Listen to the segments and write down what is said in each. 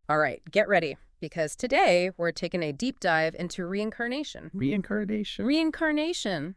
All right, get ready, because today we're taking a deep dive into reincarnation. Reincarnation? Reincarnation,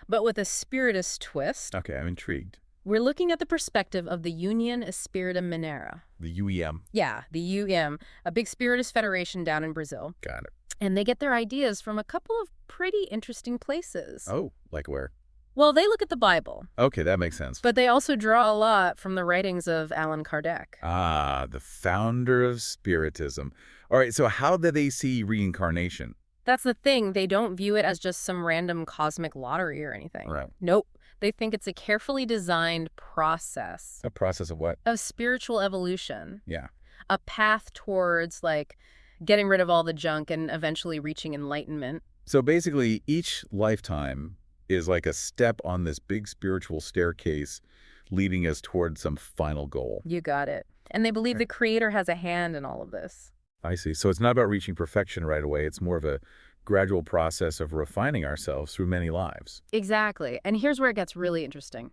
but with a spiritist twist. Okay, I'm intrigued. We're looking at the perspective of the Union Espírita Mineira. The UEM. Yeah, the UEM, a big spiritist federation down in Brazil. Got it. And they get their ideas from a couple of pretty interesting places. Oh, like where? Well, they look at the Bible, Okay, that makes sense. but they also draw a lot from the writings of Allan Kardec. Ah, the founder of Spiritism. All right, so how do they see reincarnation? That's the thing. They don't view it as just some random cosmic lottery or anything. Right. Nope. They think it's a carefully designed process A process of what? of spiritual evolution, Yeah. a path towards, like, getting rid of all the junk and eventually reaching enlightenment. So basically, each lifetime is like a step on this big spiritual staircase leading us toward some final goal. You got it. And they believe the Creator has a hand in all of this. I see. So it's not about reaching perfection right away. It's more of a gradual process of refining ourselves through many lives. Exactly. And here's where it gets really interesting.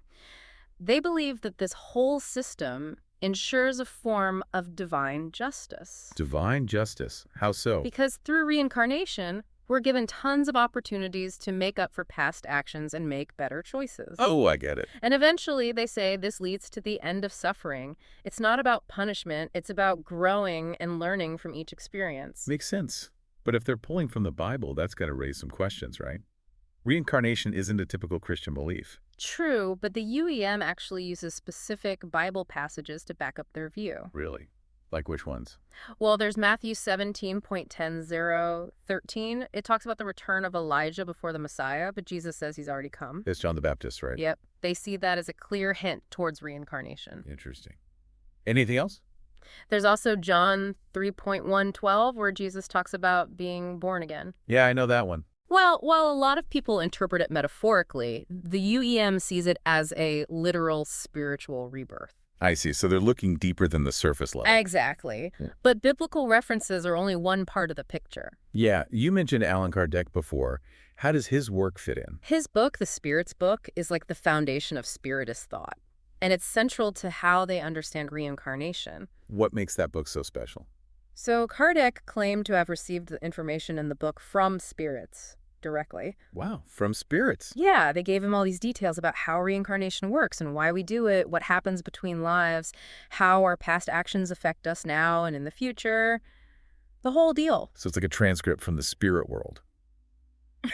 They believe that this whole system ensures a form of divine justice. Divine justice. How so? Because through reincarnation, we're given tons of opportunities to make up for past actions and make better choices. Oh, I get it. And eventually, they say this leads to the end of suffering. It's not about punishment, it's about growing and learning from each experience. Makes sense. But if they're pulling from the Bible, that's got to raise some questions, right? Reincarnation isn't a typical Christian belief. True, but the UEM actually uses specific Bible passages to back up their view. Really? Like which ones? Well, there's Matthew 17.10:13. It talks about the return of Elijah before the Messiah, but Jesus says he's already come. It's John the Baptist, right? Yep. They see that as a clear hint towards reincarnation. Interesting. Anything else? There's also John 3.1:12, where Jesus talks about being born again. Yeah, I know that one. Well, while a lot of people interpret it metaphorically, the UEM sees it as a literal spiritual rebirth. I see. So they're looking deeper than the surface level. Exactly. Yeah. But biblical references are only one part of the picture. Yeah, you mentioned Allan Kardec before. How does his work fit in? His book, The Spirit's Book, is like the foundation of Spiritist thought. And it's central to how they understand reincarnation. What makes that book so special? So Kardec claimed to have received the information in the book from spirits directly. Wow, from spirits. Yeah, they gave him all these details about how reincarnation works and why we do it, what happens between lives, how our past actions affect us now and in the future. The whole deal. So it's like a transcript from the spirit world.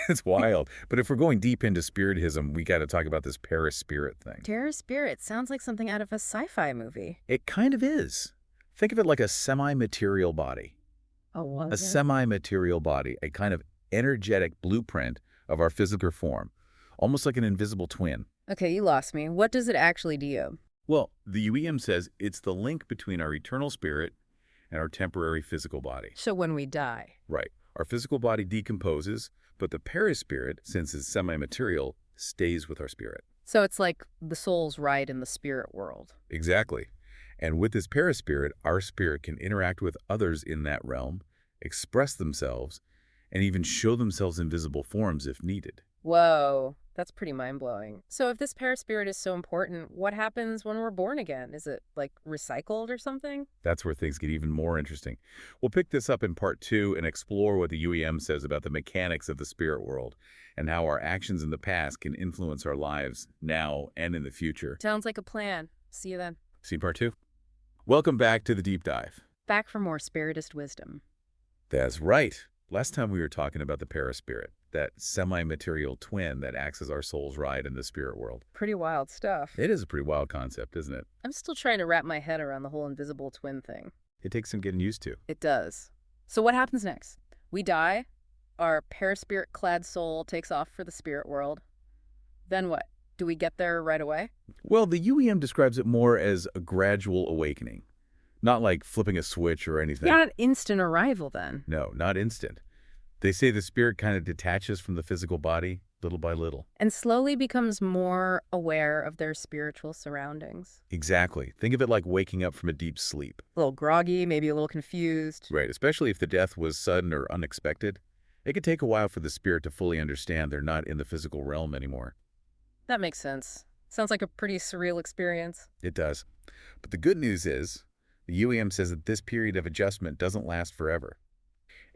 It's wild. But if we're going deep into Spiritism, we got to talk about this Spirit thing. Terror Spirit sounds like something out of a sci-fi movie. It kind of is. Think of it like a semi-material body. Oh, what? A semi-material body, a kind of energetic blueprint of our physical form, almost like an invisible twin. Okay, you lost me. What does it actually do? Well, the UEM says it's the link between our eternal spirit and our temporary physical body. So when we die. Right. Our physical body decomposes, but the perispirit, since it's semi-material, stays with our spirit. So it's like the soul's ride in the spirit world. Exactly. And with this perispirit, our spirit can interact with others in that realm, express themselves, and even show themselves in visible forms if needed. Whoa, that's pretty mind-blowing. So if this paraspirit is so important, what happens when we're born again? Is it, like, recycled or something? That's where things get even more interesting. We'll pick this up in part 2 and explore what the UEM says about the mechanics of the spirit world and how our actions in the past can influence our lives now and in the future. Sounds like a plan. See you then. See part 2? Welcome back to the Deep Dive. Back for more Spiritist wisdom. That's right. Last time we were talking about the perispirit, that semi-material twin that acts as our soul's ride in the spirit world. Pretty wild stuff. It is a pretty wild concept, isn't it? I'm still trying to wrap my head around the whole invisible twin thing. It takes some getting used to. It does. So what happens next? We die, our paraspirit-clad soul takes off for the spirit world. Then what? Do we get there right away? Well, the UEM describes it more as a gradual awakening. Not like flipping a switch or anything. Not an instant arrival, then. No, not instant. They say the spirit kind of detaches from the physical body little by little. And slowly becomes more aware of their spiritual surroundings. Exactly. Think of it like waking up from a deep sleep. A little groggy, maybe a little confused. Right, especially if the death was sudden or unexpected. It could take a while for the spirit to fully understand they're not in the physical realm anymore. That makes sense. Sounds like a pretty surreal experience. It does. But the good news is, The UEM says that this period of adjustment doesn't last forever.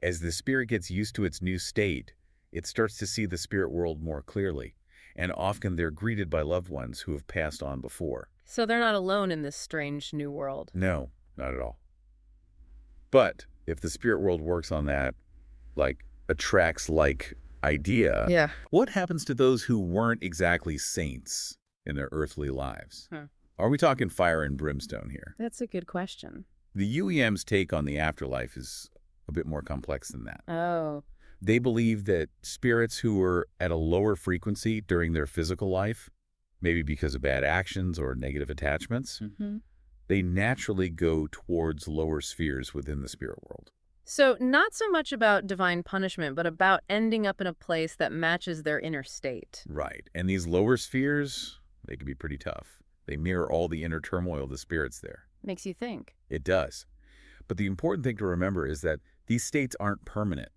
As the spirit gets used to its new state, it starts to see the spirit world more clearly, and often they're greeted by loved ones who have passed on before. So they're not alone in this strange new world. No, not at all. But if the spirit world works on that, like, attracts like idea, Yeah. what happens to those who weren't exactly saints in their earthly lives? Huh. Are we talking fire and brimstone here? That's a good question. The UEM's take on the afterlife is a bit more complex than that. Oh. They believe that spirits who were at a lower frequency during their physical life, maybe because of bad actions or negative attachments, they naturally go towards lower spheres within the spirit world. So not so much about divine punishment, but about ending up in a place that matches their inner state. Right. And these lower spheres, they can be pretty tough. They mirror all the inner turmoil of the spirits there. Makes you think. It does. But the important thing to remember is that these states aren't permanent.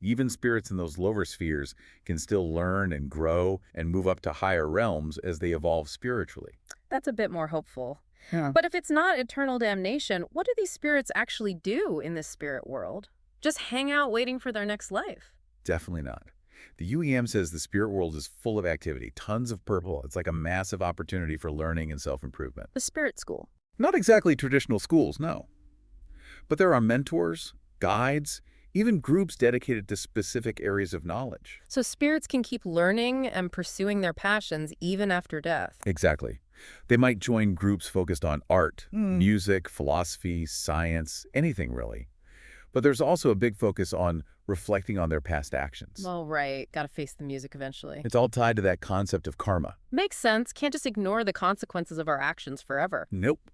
Even spirits in those lower spheres can still learn and grow and move up to higher realms as they evolve spiritually. That's a bit more hopeful. Yeah. But if it's not eternal damnation, what do these spirits actually do in this spirit world? Just hang out waiting for their next life? Definitely not. The UEM says the spirit world is full of activity, tons of purple. It's like a massive opportunity for learning and self-improvement. The spirit school. Not exactly traditional schools, no. But there are mentors, guides, even groups dedicated to specific areas of knowledge. So spirits can keep learning and pursuing their passions even after death. Exactly. They might join groups focused on art, music, philosophy, science, anything really. But there's also a big focus on reflecting on their past actions. Well, right. Gotta face the music eventually. It's all tied to that concept of karma. Makes sense. Can't just ignore the consequences of our actions forever. Nope.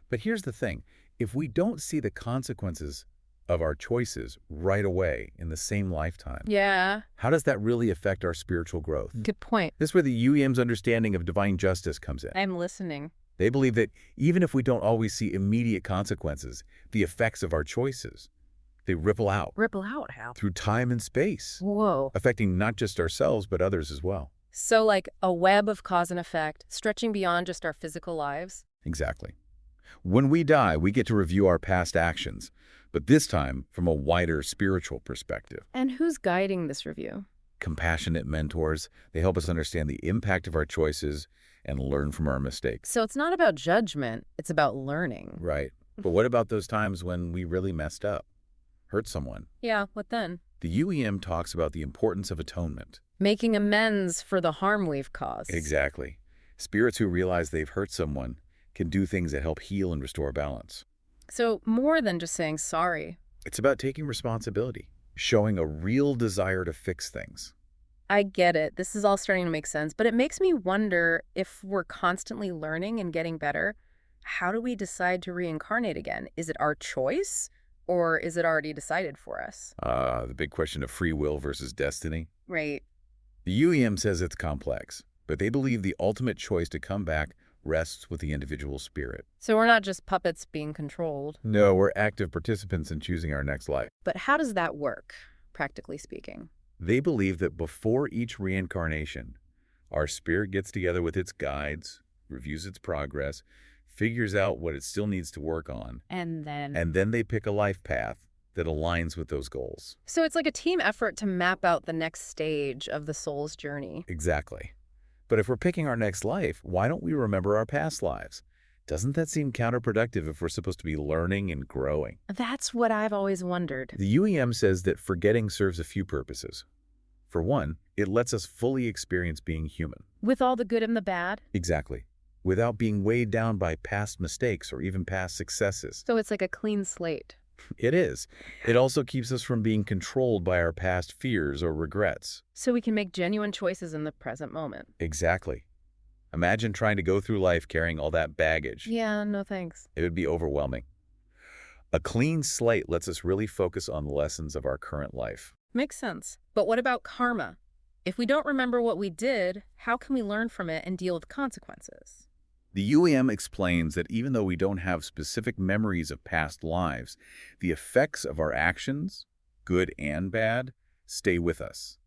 But here's the thing. If we don't see the consequences of our choices right away in the same lifetime, Yeah. how does that really affect our spiritual growth? Good point. This is where the UEM's understanding of divine justice comes in. I'm listening. They believe that even if we don't always see immediate consequences, the effects of our choices, they ripple out Ripple out how? through time and space, Whoa. affecting not just ourselves, but others as well. So like a web of cause and effect, stretching beyond just our physical lives? Exactly. When we die, we get to review our past actions, but this time from a wider spiritual perspective. And who's guiding this review? Compassionate mentors, they help us understand the impact of our choices and learn from our mistakes. So it's not about judgment, it's about learning. Right. But what about those times when we really messed up? Hurt someone? Yeah, what then? The UEM talks about the importance of atonement. Making amends for the harm we've caused. Exactly. Spirits who realize they've hurt someone can do things that help heal and restore balance. So more than just saying sorry. It's about taking responsibility, showing a real desire to fix things. I get it. This is all starting to make sense, but it makes me wonder if we're constantly learning and getting better. How do we decide to reincarnate again? Is it our choice or is it already decided for us? The big question of free will versus destiny. Right. The UEM says it's complex, but they believe the ultimate choice to come back rests with the individual spirit. So we're not just puppets being controlled. No, we're active participants in choosing our next life. But how does that work, practically speaking? They believe that before each reincarnation, our spirit gets together with its guides, reviews its progress, figures out what it still needs to work on, And and then they pick a life path that aligns with those goals. So it's like a team effort to map out the next stage of the soul's journey. Exactly. But if we're picking our next life, why don't we remember our past lives? Doesn't that seem counterproductive if we're supposed to be learning and growing? That's what I've always wondered. The UEM says that forgetting serves a few purposes. For one, it lets us fully experience being human. With all the good and the bad? Exactly. Without being weighed down by past mistakes or even past successes. So it's like a clean slate. It is. It also keeps us from being controlled by our past fears or regrets. So we can make genuine choices in the present moment. Exactly. Imagine trying to go through life carrying all that baggage. Yeah, no thanks. It would be overwhelming. A clean slate lets us really focus on the lessons of our current life. Makes sense. But what about karma? If we don't remember what we did, how can we learn from it and deal with consequences? The UEM explains that even though we don't have specific memories of past lives, the effects of our actions, good and bad, stay with us.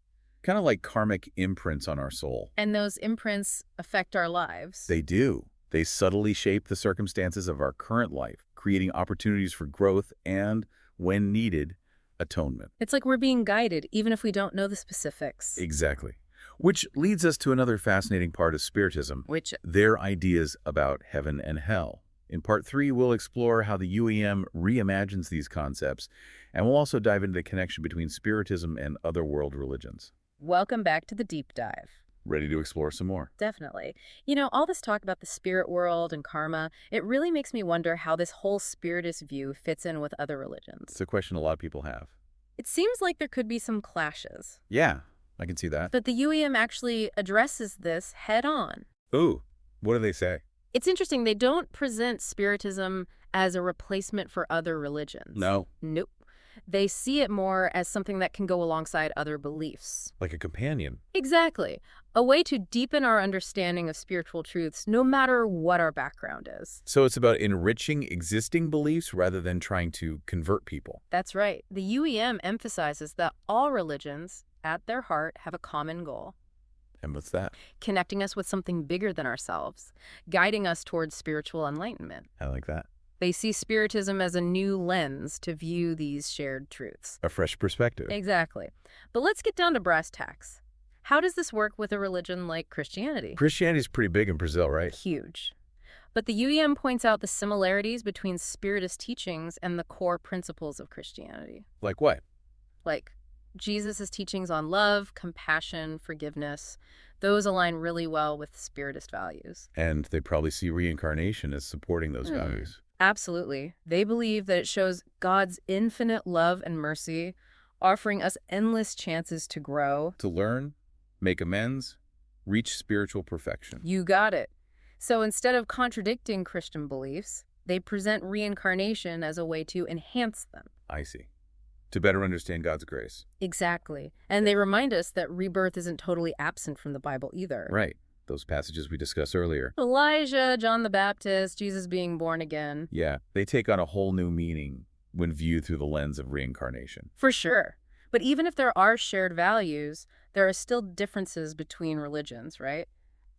Kind of like karmic imprints on our soul. And those imprints affect our lives. They do. They subtly shape the circumstances of our current life, creating opportunities for growth and, when needed, atonement. It's like we're being guided, even if we don't know the specifics. Exactly. Which leads us to another fascinating part of Spiritism, Which, their ideas about heaven and hell. In Part 3, we'll explore how the UEM reimagines these concepts, and we'll also dive into the connection between Spiritism and other world religions. welcome back to the deep dive. Ready to explore some more? Definitely. All this talk about the spirit world and karma, it really makes me wonder how this whole spiritist view fits in with other religions. It's a question a lot of people have. It seems like there could be some clashes, Yeah, I can see that. but the UEM actually addresses this head on. Ooh, what do they say? It's interesting, they don't present Spiritism as a replacement for other religions. No. Nope. They see it more as something that can go alongside other beliefs. Like a companion. Exactly. A way to deepen our understanding of spiritual truths, no matter what our background is. So it's about enriching existing beliefs rather than trying to convert people. That's right. The UEM emphasizes that all religions, at their heart, have a common goal. And what's that? Connecting us with something bigger than ourselves, guiding us towards spiritual enlightenment. I like that. They see Spiritism as a new lens to view these shared truths. A fresh perspective. Exactly. But let's get down to brass tacks. How does this work with a religion like Christianity? Christianity's pretty big in Brazil, right? Huge. But the UEM points out the similarities between Spiritist teachings and the core principles of Christianity. Like what? Like Jesus' teachings on love, compassion, forgiveness. Those align really well with Spiritist values. And they probably see reincarnation as supporting those values. Absolutely. They believe that it shows God's infinite love and mercy, offering us endless chances to grow. To learn, make amends, reach spiritual perfection. You got it. So instead of contradicting Christian beliefs, they present reincarnation as a way to enhance them. I see. To better understand God's grace. Exactly. And they remind us that rebirth isn't totally absent from the Bible either. Right. Those passages we discussed earlier. Elijah, John the Baptist, Jesus being born again. Yeah, they take on a whole new meaning when viewed through the lens of reincarnation. For sure. But even if there are shared values, there are still differences between religions, right?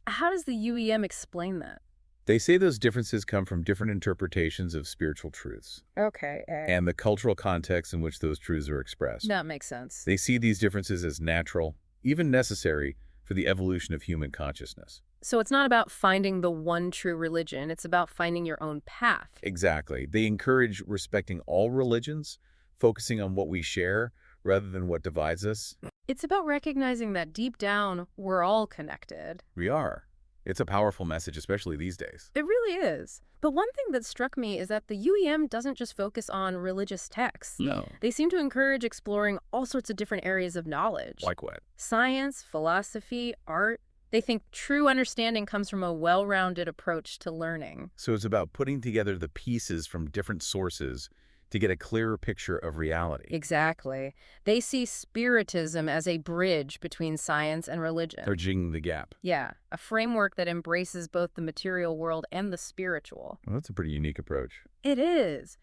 How does the UEM explain that? They say those differences come from different interpretations of spiritual truths Okay. and the cultural context in which those truths are expressed. That makes sense. They see these differences as natural, even necessary, for the evolution of human consciousness. So it's not about finding the one true religion, it's about finding your own path. Exactly. They encourage respecting all religions, focusing on what we share rather than what divides us. It's about recognizing that deep down, we're all connected. We are. It's a powerful message, especially these days. It really is. But one thing that struck me is that the UEM doesn't just focus on religious texts. No. They seem to encourage exploring all sorts of different areas of knowledge. Like what? Science, philosophy, art. They think true understanding comes from a well-rounded approach to learning. So it's about putting together the pieces from different sources to get a clearer picture of reality. Exactly. They see Spiritism as a bridge between science and religion. Bridging the gap. Yeah, a framework that embraces both the material world and the spiritual. Well, that's a pretty unique approach. It is.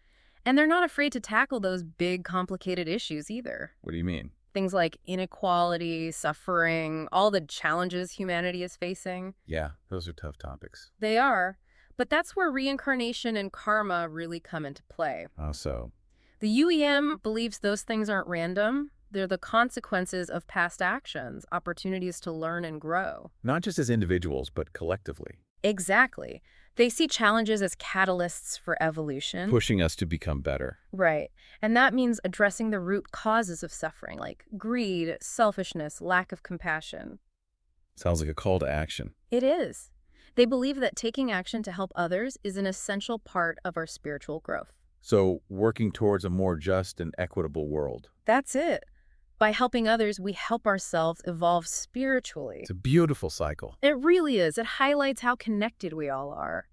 And they're not afraid to tackle those big, complicated issues either. What do you mean? Things like inequality, suffering, all the challenges humanity is facing. Yeah, those are tough topics. They are. But that's where reincarnation and karma really come into play. How so? The UEM believes those things aren't random. They're the consequences of past actions, opportunities to learn and grow. Not just as individuals, but collectively. Exactly. They see challenges as catalysts for evolution. Pushing us to become better. Right. And that means addressing the root causes of suffering, like greed, selfishness, lack of compassion. Sounds like a call to action. It is. They believe that taking action to help others is an essential part of our spiritual growth. So, working towards a more just and equitable world. That's it. By helping others, we help ourselves evolve spiritually. It's a beautiful cycle. It really is. It highlights how connected we all are.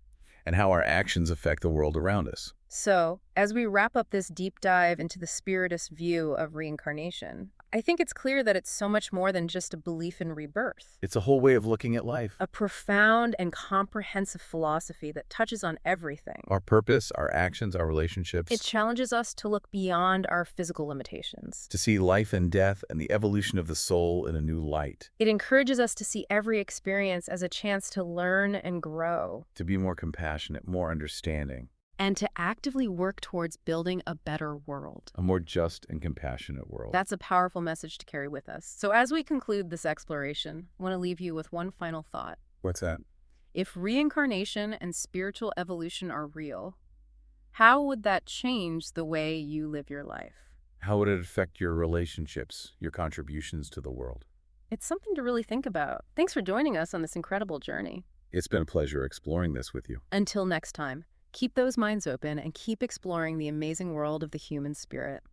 And how our actions affect the world around us. So, as we wrap up this deep dive into the Spiritist view of reincarnation, I think it's clear that it's so much more than just a belief in rebirth. It's a whole way of looking at life. A profound and comprehensive philosophy that touches on everything. Our purpose, our actions, our relationships. It challenges us to look beyond our physical limitations. To see life and death and the evolution of the soul in a new light. It encourages us to see every experience as a chance to learn and grow. To be more compassionate, more understanding. and to actively work towards building a better world. A more just and compassionate world. That's a powerful message to carry with us. So as we conclude this exploration, I want to leave you with one final thought. What's that? If reincarnation and spiritual evolution are real, how would that change the way you live your life? How would it affect your relationships, your contributions to the world? It's something to really think about. Thanks for joining us on this incredible journey. It's been a pleasure exploring this with you. Until next time, keep those minds open and keep exploring the amazing world of the human spirit.